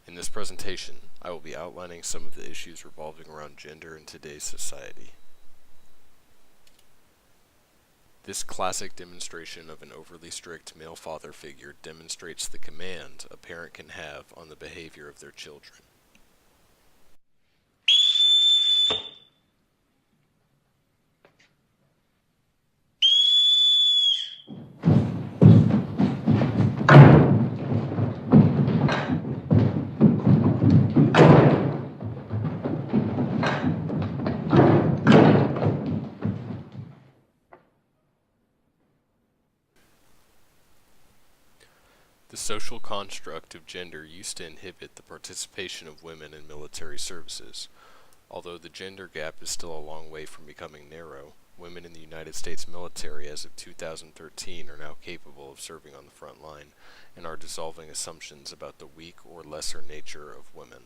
In this presentation, I will be outlining some of the issues revolving around gender in today's society. This classic demonstration of an overly strict male father figure demonstrates the command a parent can have on the behavior of their children. The social construct of gender used to inhibit the participation of women in military services. Although the gender gap is still a long way from becoming narrow, women in the United States military as of 2013 are now capable of serving on the front line and are dissolving assumptions about the weak or lesser nature of women.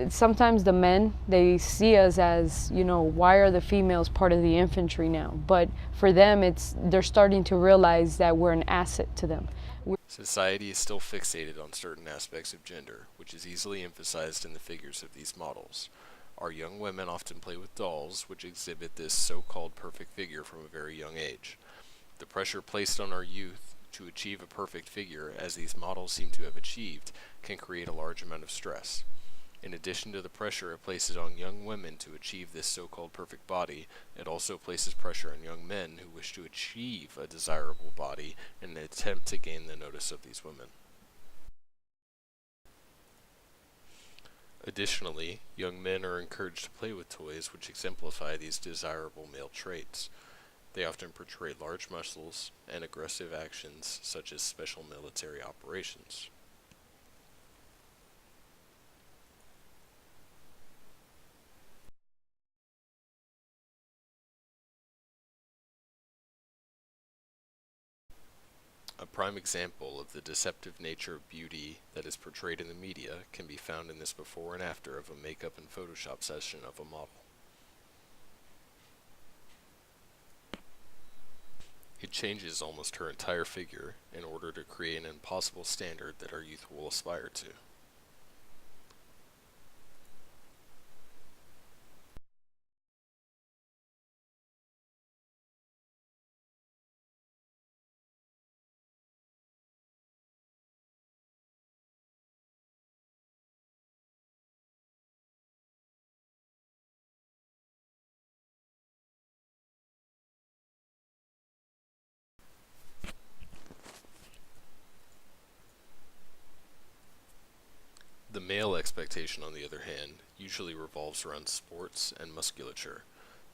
Sometimes the men, they see us as, why are the females part of the infantry now? But for them, they're starting to realize that we're an asset to them. Society is still fixated on certain aspects of gender, which is easily emphasized in the figures of these models. Our young women often play with dolls, which exhibit this so-called perfect figure from a very young age. The pressure placed on our youth to achieve a perfect figure, as these models seem to have achieved, can create a large amount of stress. In addition to the pressure it places on young women to achieve this so-called perfect body, it also places pressure on young men who wish to achieve a desirable body in an attempt to gain the notice of these women. Additionally, young men are encouraged to play with toys which exemplify these desirable male traits. They often portray large muscles and aggressive actions such as special military operations. A prime example of the deceptive nature of beauty that is portrayed in the media can be found in this before and after of a makeup and Photoshop session of a model. It changes almost her entire figure in order to create an impossible standard that our youth will aspire to. The male expectation, on the other hand, usually revolves around sports and musculature.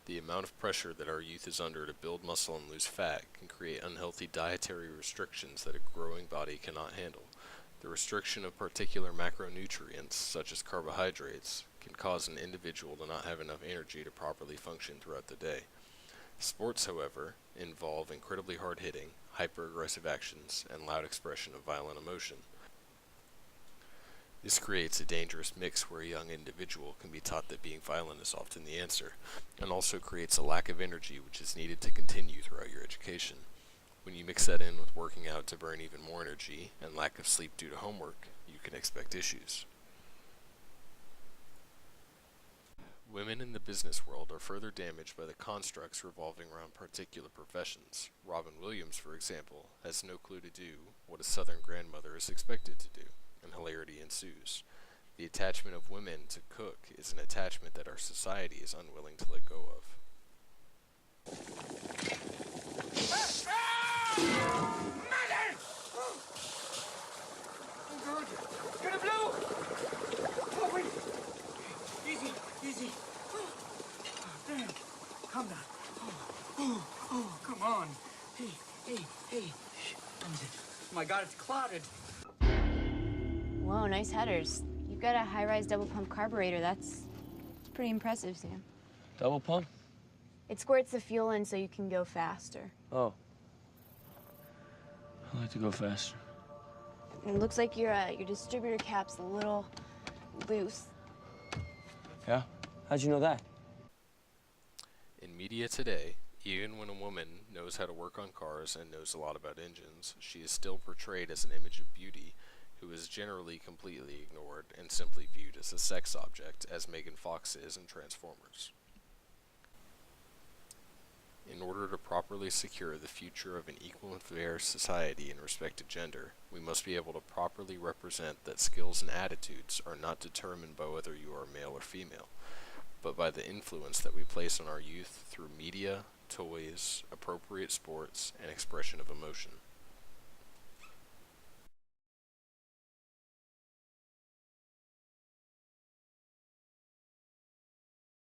The amount of pressure that our youth is under to build muscle and lose fat can create unhealthy dietary restrictions that a growing body cannot handle. The restriction of particular macronutrients, such as carbohydrates, can cause an individual to not have enough energy to properly function throughout the day. Sports, however, involve incredibly hard hitting, hyper-aggressive actions, and loud expression of violent emotion. This creates a dangerous mix where a young individual can be taught that being violent is often the answer, and also creates a lack of energy which is needed to continue throughout your education. When you mix that in with working out to burn even more energy, and lack of sleep due to homework, you can expect issues. Women in the business world are further damaged by the constructs revolving around particular professions. Robin Williams, for example, has no clue to do what a Southern grandmother is expected to do, and hilarity ensues. The attachment of women to cook is an attachment that our society is unwilling to let go of. Mother! Oh, God. Gonna blow! Oh, wait. Easy, easy. Oh, damn. Calm down. Oh, come on. Hey. Oh, my God, it's clotted. Whoa, nice headers. You've got a high-rise double-pump carburetor. That's pretty impressive, Sam. Double pump? It squirts the fuel in so you can go faster. Oh. I like to go faster. And it looks like your distributor cap's a little loose. Yeah? How'd you know that? In media today, even when a woman knows how to work on cars and knows a lot about engines, she is still portrayed as an image of beauty, who is generally completely ignored and simply viewed as a sex object, as Megan Fox is in Transformers. In order to properly secure the future of an equal and fair society in respect to gender, we must be able to properly represent that skills and attitudes are not determined by whether you are male or female, but by the influence that we place on our youth through media, toys, appropriate sports, and expression of emotion.